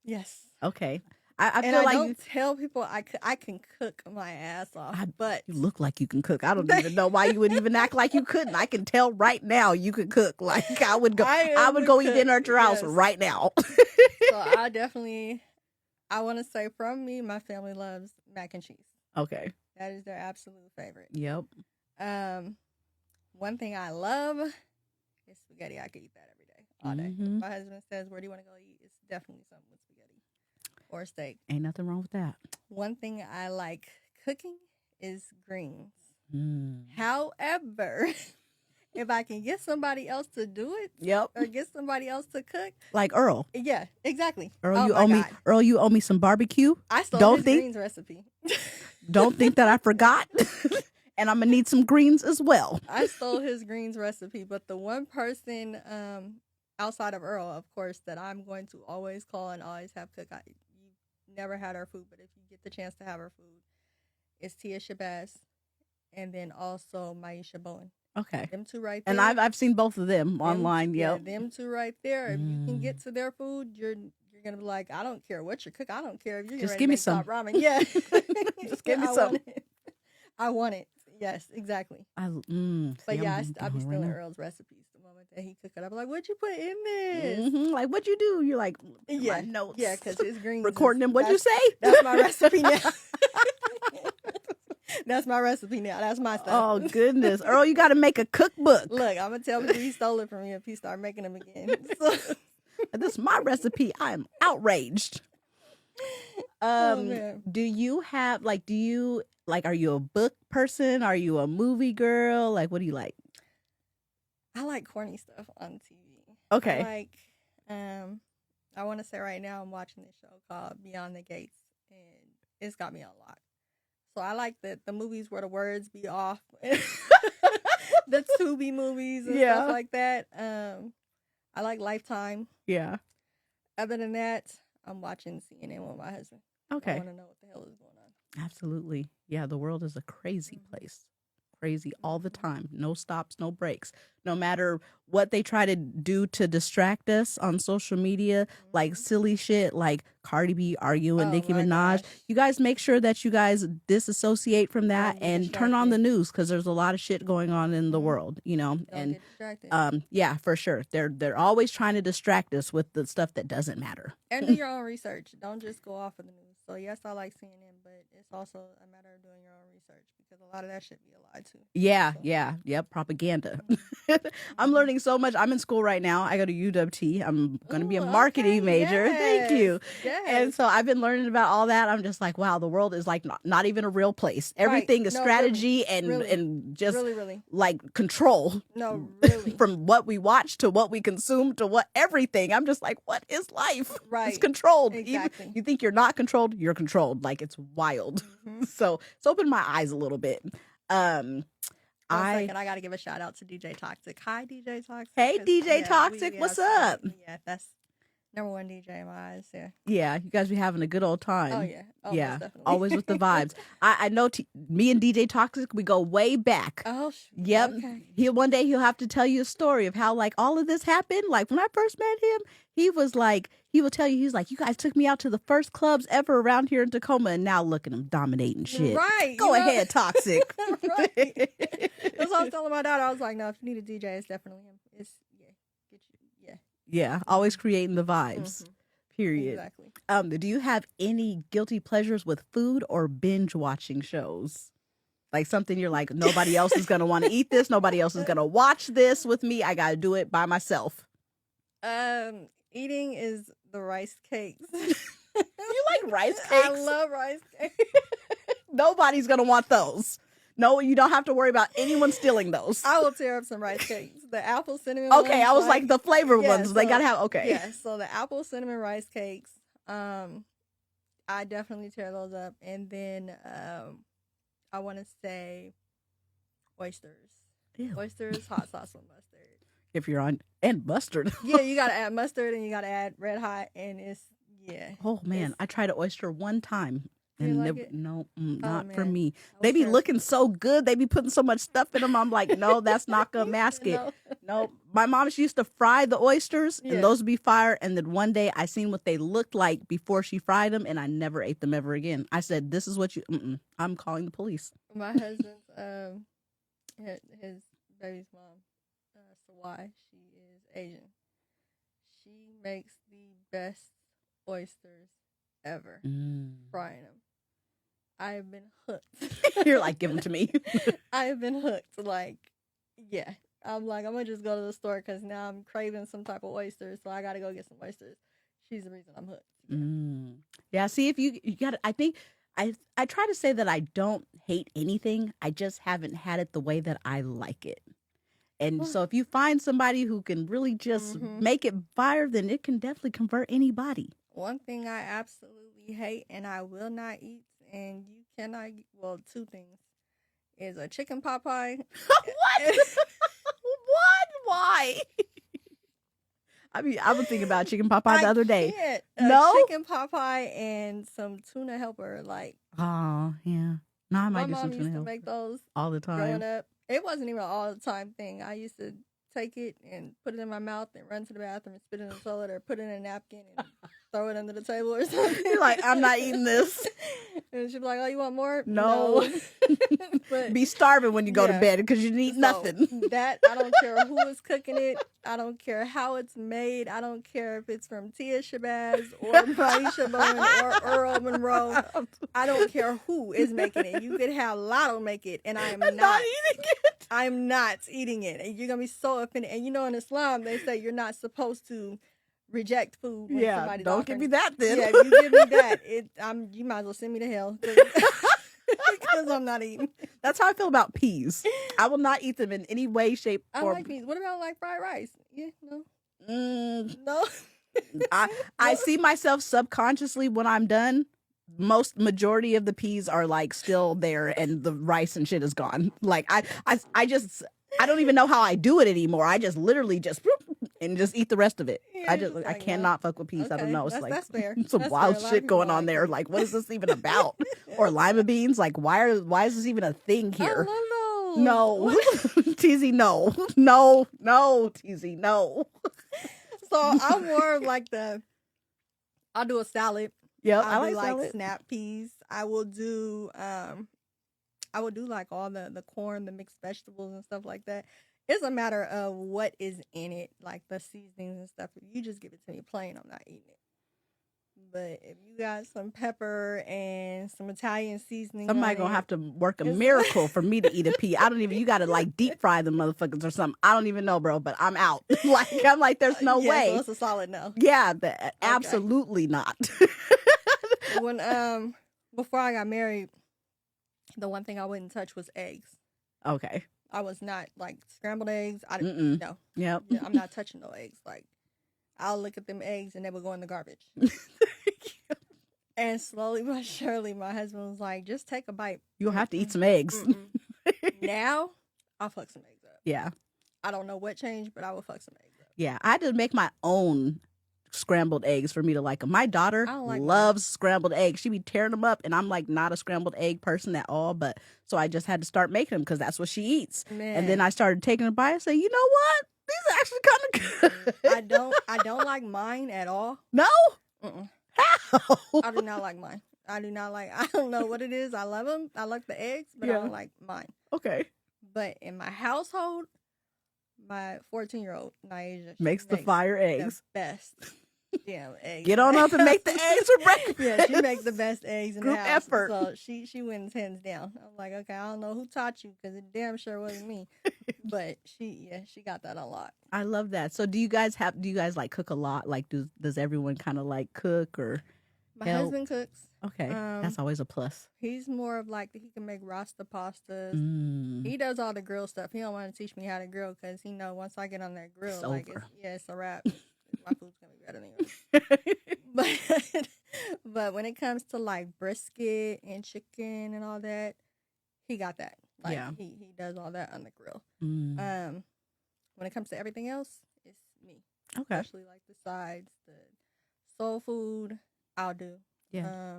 Yes. Okay. I And feel I like don't tell people I can cook my ass off, but you look like you can cook. I don't even know why you would even act like you couldn't. I can tell right now you could cook. Like I would go eat dinner at your house right now. So I want to say, from me, my family loves mac and cheese. Okay. That is their absolute favorite. Yep. One thing I love is spaghetti. I could eat that every day, all day. Mhm. My husband says, "Where do you want to go eat?" It's definitely something with spaghetti or steak. Ain't nothing wrong with that. One thing I like cooking is greens. Mm. However, if I can get somebody else to do it, Yep. or get somebody else to cook, Like Earl. yeah, exactly. Earl, Oh you my owe me. God. Earl, you owe me some barbecue. I stole Don't his think- greens recipe. Don't think that I forgot. And I'm gonna need some greens as well. I stole his greens recipe, but the one person outside of Earl, of course, that I'm going to always call and always have cook. You never had her food, but if you get the chance to have her food, it's Tia Shabazz, and then also Maisha Bowen. Okay. Them two right there. And I've seen both of them online. Yep. Yeah, them two right there. If you can get to their food, you're gonna be like, I don't care what you cook. I don't care if you're Just ready give to me make some. top ramen. Yeah. Just give me I some. want it. I want it. Yes, exactly. But yeah, I'll be stealing Earl's recipes the moment that he cook it. I'll be like, what'd you put in this? Like, what'd you do? You're like, Yeah, my notes. yeah, because his greens Recording them. What'd you say? That's my recipe now. That's my recipe now. That's my stuff. Oh goodness, Earl, you got to make a cookbook. Look, I'm gonna tell people he stole it from me if he start making them again. So. This is my recipe. I am outraged. Man. Do you have are you a book person? Are you a movie girl? Like, what do you like? I like corny stuff on TV. Okay. I want to say right now I'm watching this show called Beyond the Gates, and it's got me on lock. So I like the movies where the words be off, the Tubi movies and stuff like that. I like Lifetime. Yeah. Other than that, I'm watching CNN with my husband. Okay. I want to know what the hell is going on. Absolutely. Yeah, the world is a crazy place. Crazy all the time. No stops, no breaks. No matter what they try to do to distract us on social media, like silly shit, like Cardi B arguing Nicki Minaj. Gosh. You guys make sure that you guys disassociate from that Don't get and turn on the distracted. news, because there's a lot of shit going on in the world, you know. Don't get distracted. Yeah, for sure. They're always trying to distract us with the stuff that doesn't matter. And do your own research. Don't just go off of the news. So yes, I like CNN, but it's also a matter of doing your own research, because a lot of that should be a lie too. Yeah, So. yep, propaganda. I'm learning so much. I'm in school right now. I go to UWT. I'm going to be a Ooh, marketing okay, major. Thank you. Yes. And so I've been learning about all that. I'm just like, wow, the world is like not even a real place. Everything is No, strategy really. and just really. like control. No, really. From what we watch to what we consume to what everything. I'm just like, what is life? It's Right. controlled. Exactly. Even, you think you're not controlled, you're controlled. Like, it's wild. Mhm. So it's opened my eyes a little bit. One I second, I got to give a shout out to DJ Toxic. Hi, DJ Toxic. Hey, 'cause, DJ yeah, Toxic, we what's have up? Yeah, that's number one DJ in my eyes. Yeah. yeah, you guys be having a good old time. Oh yeah. Oh, yeah, most definitely. always with the vibes. I know me and DJ Toxic, we go way back. Oh. Yep. Okay. One day he'll have to tell you a story of how like all of this happened. Like when I first met him, he was like, he will tell you, he's like, you guys took me out to the first clubs ever around here in Tacoma, and now look at him dominating shit. Right. Go ahead, Toxic. Right. That's what I was telling my daughter. I was like, no, if you need a DJ, it's definitely him. It's get you. Yeah, always creating the vibes. Mhm. Period. Exactly. Do you have any guilty pleasures with food or binge watching shows? Like something you're like, nobody else is gonna want to eat this. Nobody else is gonna watch this with me. I gotta do it by myself. Eating is the rice cakes. You like rice cakes? I love rice cakes. Nobody's gonna want those. No, you don't have to worry about anyone stealing those. I will tear up some rice cakes. The apple cinnamon. Okay, ones, I was like the flavored ones. They gotta have okay. Yeah, so the apple cinnamon rice cakes. I definitely tear those up, and then I want to say oysters. Ew. Oysters, hot sauce with mustard. If you're on and mustard. Yeah, you gotta add mustard and you gotta add red hot, and it's Oh man, I tried an oyster one time. You And like it? no, not for man. me. They be Okay. looking so good. They be putting so much stuff in them. I'm like, no, that's not gonna mask it. No. No, my mom, she used to fry the oysters, Yeah. and those would be fire. And then one day, I seen what they looked like before she fried them, and I never ate them ever again. I said, "This is what you." I'm calling the police. My husband's his baby's mom, Sawai, she is Asian. She makes the best oysters ever. Frying them. I have been hooked. You're like, give them to me. I have been hooked. Like, yeah. I'm like, I'm gonna just go to the store because now I'm craving some type of oysters, so I gotta go get some oysters. She's the reason I'm hooked. Yeah. See, if you got it, I think I try to say that I don't hate anything. I just haven't had it the way that I like it. And so if you find somebody who can really just make it fire, then it can definitely convert anybody. One thing I absolutely hate and I will not eat, and you cannot, well, two things, is a chicken pot pie. What? What? Why? I mean, I was thinking about chicken pot pie the other day. Can't. No? Chicken pot pie and some tuna helper. Like, Oh, yeah. No, I might my do mom something used to else make those all the growing time. up. It wasn't even an all the time thing. I used to take it and put it in my mouth and run to the bathroom and spit it in the toilet or put it in a napkin and throw it under the table or something. You're like, I'm not eating this. And she'd be like, oh, you want more? No. But Be starving when you go to Yeah. bed because you need so nothing. that, I don't care who is cooking it. I don't care how it's made. I don't care if it's from Tia Shabazz or Maisha Bowen or Earl Monroe. I don't care who is making it. You could have Lotto make it, and I am I'm not eating it. I'm not eating it. And you're going to be so offended. And you know, in Islam, they say you're not supposed to reject food when Yeah, somebody's don't offering. give me that then. Yeah, if you give me that, you might as well send me to hell. Because I'm not eating. That's how I feel about peas. I will not eat them in any way, shape, I or like peas. What about like fried rice? Yeah, no. Mm, No. I see myself subconsciously when I'm done. Majority of the peas are like still there and the rice and shit is gone. Like I just I don't even know how I do it anymore. I just literally just and just eat the rest of it. Yeah, I just I like, cannot fuck with peas. I don't okay, know. It's that's fair. some That's wild fair. A lot of shit people going don't on like there. it. Like what is this even about? Or lima beans? Like why is this even a thing here? I love those. No. Teezzy, no. No, Teezzy, no. So I'm more of like I'll do a salad. Yep, I'll I do like like salad. snap peas. I will do like all the corn, the mixed vegetables and stuff like that. It's a matter of what is in it, like the seasonings and stuff. If you just give it to me plain, I'm not eating it. But if you got some pepper and some Italian seasoning, Somebody on gonna it, have to work a It's- miracle for me to eat a pea. I don't even. You gotta like deep fry them motherfuckers or something. I don't even know, bro. But I'm out. I'm like, there's no yeah, way. So it's a solid no. Yeah, absolutely not. When before I got married, the one thing I wouldn't touch was eggs. Okay. I was not like scrambled eggs. I didn't. Mm-mm. No. Yep. Yeah, I'm not touching no eggs. Like, I'll look at them eggs and they will go in the garbage. And slowly but surely, my husband was like, just take a bite. You'll have to eat some eggs. Mm-mm. Now, I'll fuck some eggs up. Yeah. I don't know what changed, but I will fuck some eggs up. Yeah. I had to make my own scrambled eggs for me to like them. My daughter I don't like loves scrambled eggs. She be tearing them up, and I'm like not a scrambled egg person at all. But so I just had to start making them because that's what she eats. Man. And then I started taking a bite and say, you know what? These are actually kind of good. I don't like mine at all. No? Mm-mm. How? I do not like mine. I don't know what it is. I love them. I like the eggs, but I don't like mine. Okay. But in my household, my 14-year-old, Naija, Makes the fire eggs. the best damn eggs. Get on up and make the eggs for breakfast. Yeah, she makes the best eggs in Group the house. effort. So she wins hands down. I'm like, okay, I don't know who taught you because it damn sure wasn't me. But she got that a lot. I love that. So do you guys like cook a lot? Like does everyone kind of like cook or My help? husband cooks. Okay. That's always a plus. He's more of like he can make rasta pastas. Mm. He does all the grill stuff. He don't want to teach me how to grill because he know once I get on that grill, It's like over. it's a wrap. My food's gonna be better than yours. But when it comes to like brisket and chicken and all that, he got that. Like Yeah. he does all that on the grill. Mm. When it comes to everything else, it's me. Okay. Especially like the sides, the soul food, I'll do. Yeah.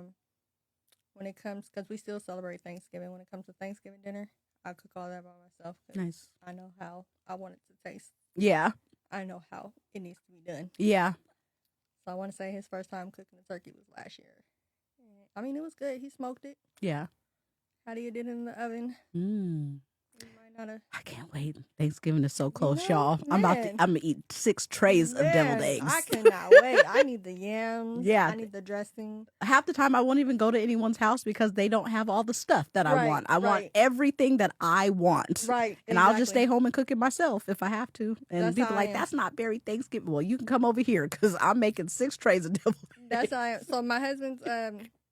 When it comes, because we still celebrate Thanksgiving. When it comes to Thanksgiving dinner, I cook all that by myself. 'Cause Nice. I know how I want it to taste. Yeah. I know how it needs to be done. Yeah. So I want to say his first time cooking the turkey was last year. I mean, it was good. He smoked it. Yeah. How do you did it in the oven? Mm. You might not have. I can't wait. Thanksgiving is so close, know, y'all. I'm man. gonna eat 6 trays of deviled eggs. I cannot wait. I need the yams. Yeah. I need the dressing. Half the time I won't even go to anyone's house because they don't have all the stuff that I Right, want. I want right. everything that I want. Right. And I'll just exactly. stay home and cook it myself if I have to. And That's people how I like, am. that's not very Thanksgiving. Well, you can come over here because I'm making 6 trays of deviled eggs. That's how I am. So my husband's,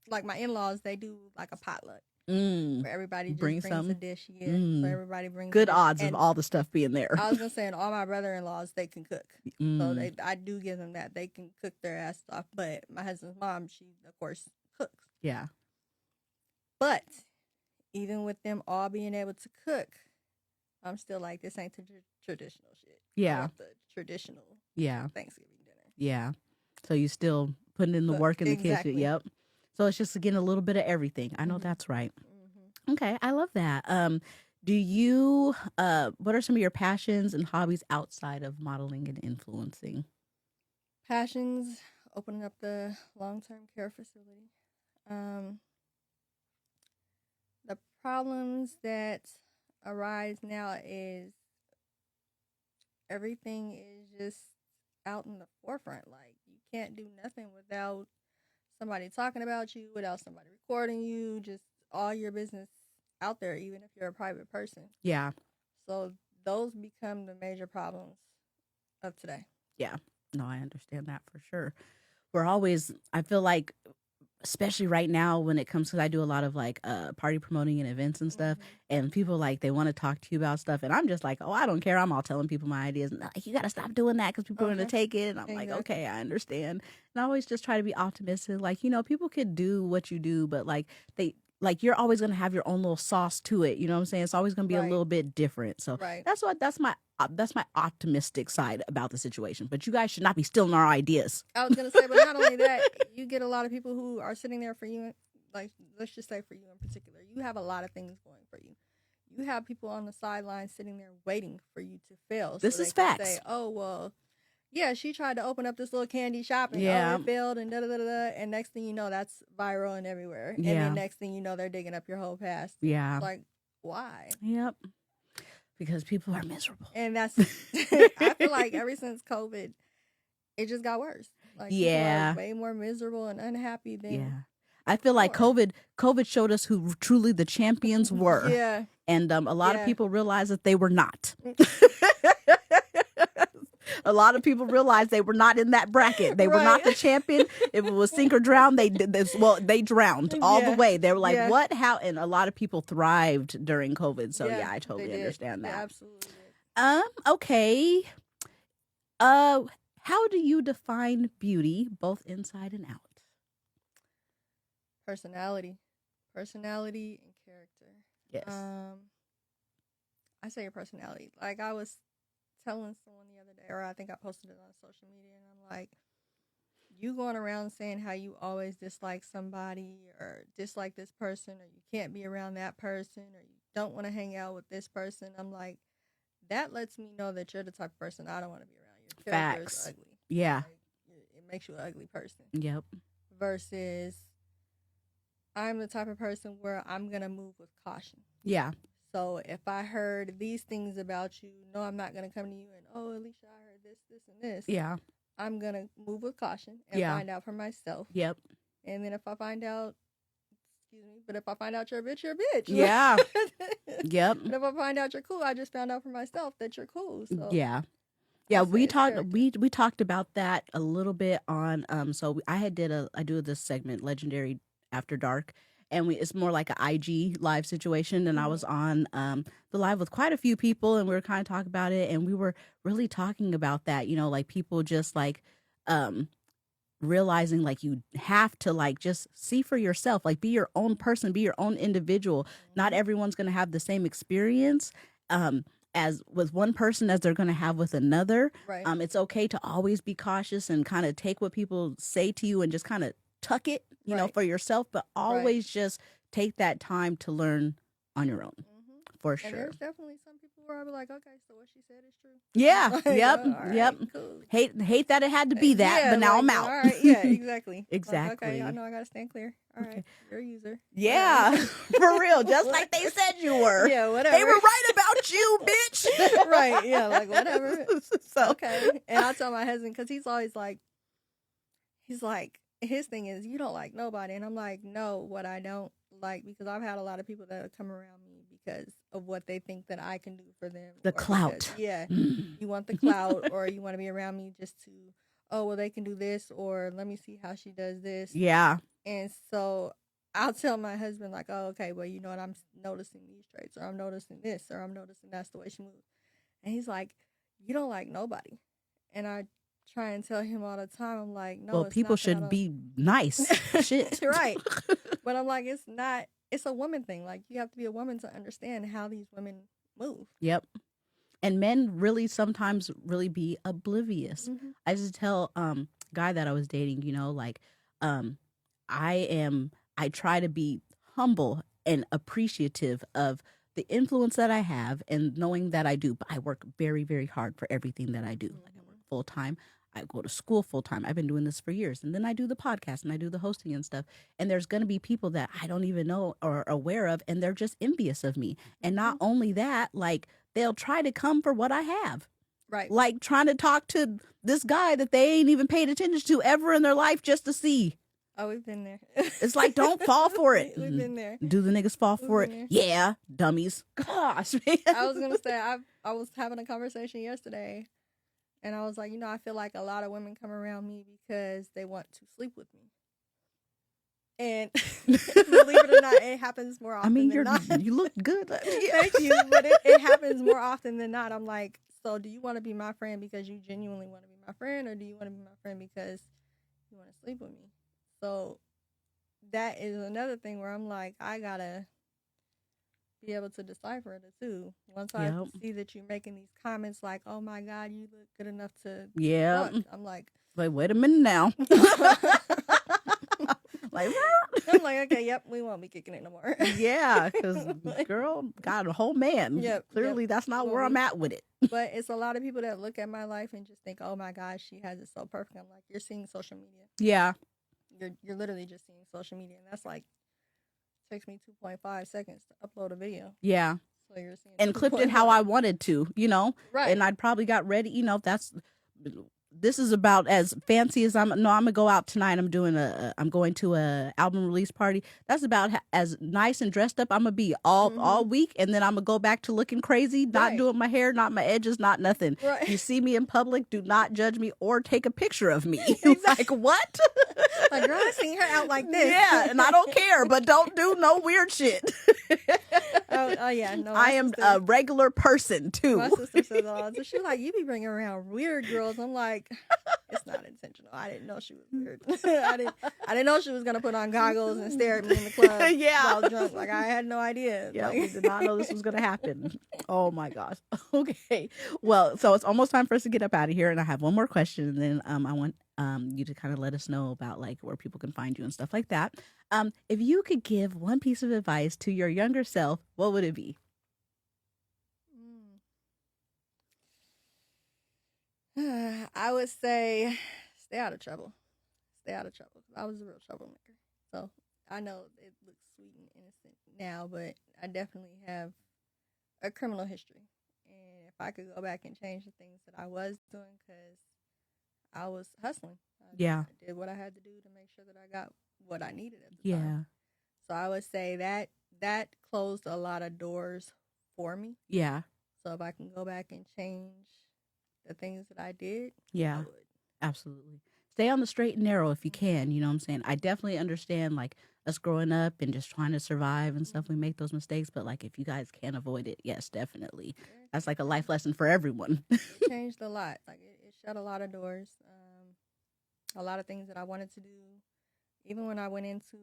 like my in-laws, they do like a potluck Mm. where everybody just Bring brings some? a dish. Yeah. Mm. So everybody brings Good a dish. odds of And all the stuff being there. I was gonna say, and all my brother-in-laws, they can cook. So Mm. I do give them that. They can cook their ass off. But my husband's mom, she of course cooks. Yeah. But even with them all being able to cook, I'm still like, this ain't the traditional shit. I Yeah. want the traditional Yeah. Thanksgiving dinner. Yeah. So you still putting in the But- work in the exactly. kitchen. Yep. So it's just again a little bit of everything. I know Mhm. that's right. Mm-hmm. Okay, I love that. Do you what are some of your passions and hobbies outside of modeling and influencing? Passions, opening up the long-term care facility. The problems that arise now is everything is just out in the forefront. Like you can't do nothing without somebody talking about you, without somebody recording you, just all your business out there, even if you're a private person. Yeah. So those become the major problems of today. Yeah. No, I understand that for sure. We're always I feel like especially right now when it comes to I do a lot of like party promoting and events and stuff and people like they want to talk to you about stuff and I'm just like, "Oh, I don't care. I'm all telling people my ideas." And like, "You got to stop doing that cuz people are going to take it." And I'm like, Exactly. "Okay, I understand." And I always just try to be optimistic like, people could do what you do, but like you're always going to have your own little sauce to it, you know what I'm saying? It's always going to be a Right. little bit different. So Right. that's my optimistic side about the situation. But you guys should not be stealing our ideas. I was gonna say, but not only that, you get a lot of people who are sitting there for you. Like, let's just say for you in particular, you have a lot of things going for you. You have people on the sidelines sitting there waiting for you to fail. This so is they can facts. Say, oh well, yeah, she tried to open up this little candy shop and Yeah. it failed and da da da da. And next thing you know, that's viral and everywhere. And Yeah. then next thing you know, they're digging up your whole past. Yeah. It's like, why? Yep. Because people are miserable. And that's I feel like ever since COVID, it just got worse. Like Yeah. people are way more miserable and unhappy than Yeah. I feel like Sure. COVID showed us who truly the champions were. Yeah. And a lot of Yeah. people realized that they were not. A lot of people realized they were not in that bracket. They were not Right. the champion. If it was sink or drown, they did this. Well, they drowned all the Yeah. way. They were like, Yeah. "What? How?" And a lot of people thrived during COVID. So yeah, I they totally did. understand They that. absolutely did. Okay. How do you define beauty, both inside and out? Personality and character. Yes. I say your personality. Like I was telling someone the other day, or I think I posted it on social media, and I'm like, you going around saying how you always dislike somebody or dislike this person or you can't be around that person or you don't want to hang out with this person. I'm like, that lets me know that you're the type of person I don't want to be around. Your character Facts. is ugly. Yeah. Like, it makes you an ugly person. Yep. Versus I'm the type of person where I'm going to move with caution. Yeah. So if I heard these things about you, no, I'm not going to come to you and, oh, Elisha, I heard this, this, and this. Yeah. I'm going to move with caution and find out for myself. Yep. And then if I find out, but if I find out you're a bitch, you're a bitch. Yeah. Yep. But if I find out you're cool, I just found out for myself that you're cool. So Yeah. Yeah, we talked about that a little bit on so I do this segment Legendary After Dark, and it's more like an IG live situation, and I was on the live with quite a few people, and we were kind of talking about it, and we were really talking about that, like people just like realizing like you have to like just see for yourself, like be your own person, be your own individual. Not everyone's going to have the same experience as with one person as they're going to have with another. Right. It's okay to always be cautious and kind of take what people say to you and just kind of tuck it, you know, for yourself, but always just take that time to learn on your own. For sure. And there's definitely some people where I'll be like, okay, so what she said is true. Yeah. Like, Yep. right, Yep. Cool. Hate that it had to be that, but now like, I'm out. All right. Yeah, exactly. Exactly. Like, okay, I know I got to stand clear. All right. You're a user. Yeah. For real. Just like they said you were. Yeah, whatever. They were right about you, bitch. Right. Yeah, like whatever. So okay. And I tell my husband, because he's always like, his thing is, you don't like nobody. And I'm like, no, what I don't like, because I've had a lot of people that have come around me because of what they think that I can do for them. The clout. You want the clout, or you want to be around me just to, oh, well, they can do this, or let me see how she does this. Yeah. And so I'll tell my husband, like, oh, okay, well, you know what, I'm noticing these traits, or I'm noticing this, or I'm noticing that's the way she moves. And he's like, you don't like nobody. And I try and tell him all the time, I'm like, no. Well, people should be nice. Shit. Right. But I'm like, it's a woman thing. Like, you have to be a woman to understand how these women move. Yep. And men really sometimes really be oblivious. I just tell guy that I was dating, like I try to be humble and appreciative of the influence that I have and knowing that I do, but I work very, very hard for everything that I do. Like I work full time. I go to school full time. I've been doing this for years. And then I do the podcast and I do the hosting and stuff. And there's going to be people that I don't even know or are aware of, and they're just envious of me. And not only that, like they'll try to come for what I have. Right. Like trying to talk to this guy that they ain't even paid attention to ever in their life just to see. Oh, we've been there. It's like, don't fall for it. We've been there. Do the niggas fall for it? there. Yeah, dummies. Gosh, man. I was going to say, I was having a conversation yesterday, and I was like, I feel like a lot of women come around me because they want to sleep with me. And believe it or not, it happens more often than not. You look good. Thank you. But it happens more often than not. I'm like, so do you want to be my friend because you genuinely want to be my friend, or do you want to be my friend because you want to sleep with me? So that is another thing where I'm like, I got to be able to decipher the two. Once I see that you're making these comments like, oh my God, you look good enough to fuck, I'm like, wait a minute now. Like, I'm like, okay, yep, we won't be kicking it no more. Yeah, because girl got a whole man. Clearly that's not where I'm at with it. But it's a lot of people that look at my life and just think, oh my gosh, she has it so perfect. I'm like, you're seeing social media. Yeah. You're literally just seeing social media, and that's like, takes me 2.5 seconds to upload a video. Yeah. So you're seeing and clipped it how I wanted to, Right. And I'd probably got ready, this is about as fancy as I'm gonna go out tonight. I'm going to a album release party. That's about as nice and dressed up I'm gonna be all week, and then I'm gonna go back to looking crazy, not doing my hair, not my edges, not nothing. Right. You see me in public, do not judge me or take a picture of me. Exactly. Like, what? Like, girl, I seen her out like this. Yeah, and I don't care, but don't do no weird shit. Oh yeah, no. I am a regular person too. My sister says all. So she's like, you be bringing around weird girls. I'm like, it's not intentional. I didn't know she was weird. I didn't know she was gonna put on goggles and stare at me in the club Yeah. while drunk. Like, I had no idea. Yeah, Like, we did not know this was going to happen. Oh my gosh. Okay. Well, so it's almost time for us to get up out of here, and I have one more question, and then I want you to kind of let us know about like where people can find you and stuff like that. If you could give one piece of advice to your younger self, what would it be? I would say stay out of trouble. Stay out of trouble. I was a real troublemaker. So I know it looks sweet and innocent now, but I definitely have a criminal history. And if I could go back and change the things that I was doing, because I was hustling. Yeah. I did what I had to do to make sure that I got what I needed at the Yeah. time. So I would say that closed a lot of doors for me. Yeah. So if I can go back and change the things that I did, Yeah. I would. Absolutely. Stay on the straight and narrow if you can. You know what I'm saying? I definitely understand like us growing up and just trying to survive and stuff. We make those mistakes, but like if you guys can avoid it, yes, definitely. That's like a life lesson for everyone. It changed a lot. Like it shut a lot of doors. A lot of things that I wanted to do. Even when I went into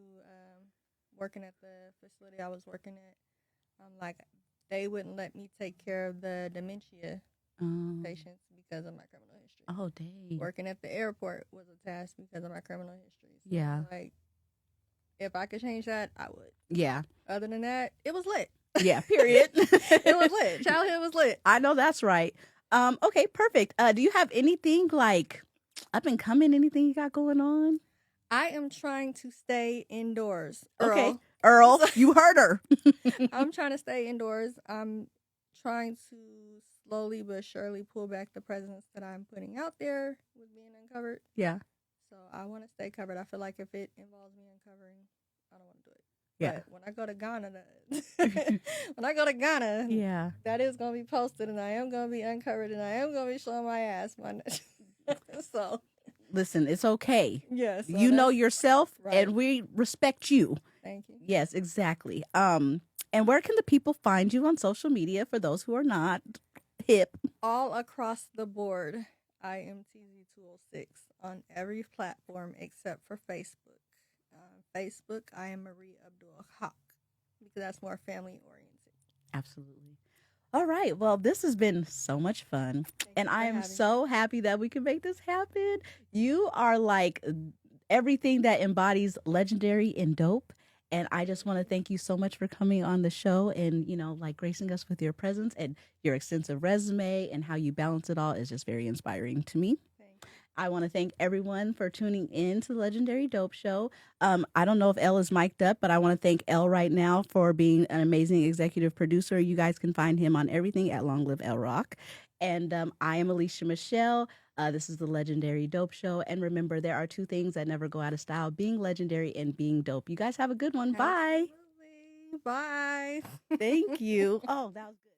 working at the facility I was working at, like they wouldn't let me take care of the dementia patients because of my criminal history. Oh, dang. Working at the airport was a task because of my criminal history. So Yeah. like, if I could change that, I would. Yeah. Other than that, it was lit. Yeah, period. It was lit. Childhood was lit. I know that's right. Okay, perfect. Do you have anything like up and coming, anything you got going on? I am trying to stay indoors. Okay. Earl, you heard her. I'm trying to stay indoors. I'm trying to slowly but surely pull back the presence that I'm putting out there with being uncovered. Yeah. So I want to stay covered. I feel like if it involves me uncovering, I don't want to do it. Yeah. But when I go to Ghana, Yeah. that is going to be posted, and I am going to be uncovered, and I am going to be showing my ass. So Listen, it's okay. yes, You know yourself, right. and we respect you. Thank you. Yes, exactly. And where can the people find you on social media for those who are not hip? All across the board, I am Teezzy206 on every platform except for Facebook. Facebook, I am Marie Abdul Haq because that's more family oriented. Absolutely. All right. Well, this has been so much fun. And I am so happy that we can make this happen. You are like everything that embodies legendary and dope. And I just want to thank you so much for coming on the show and, you know, like gracing us with your presence, and your extensive resume and how you balance it all is just very inspiring to me. I want to thank everyone for tuning in to the Legendary Dope Show. I don't know if Elle is mic'd up, but I want to thank Elle right now for being an amazing executive producer. You guys can find him on everything at Long Live El Rock. And I am Elisha Michelle. This is the Legendary Dope Show. And remember, there are two things that never go out of style: being legendary and being dope. You guys have a good one. Bye. Absolutely. Bye. Thank you. Oh, that was good.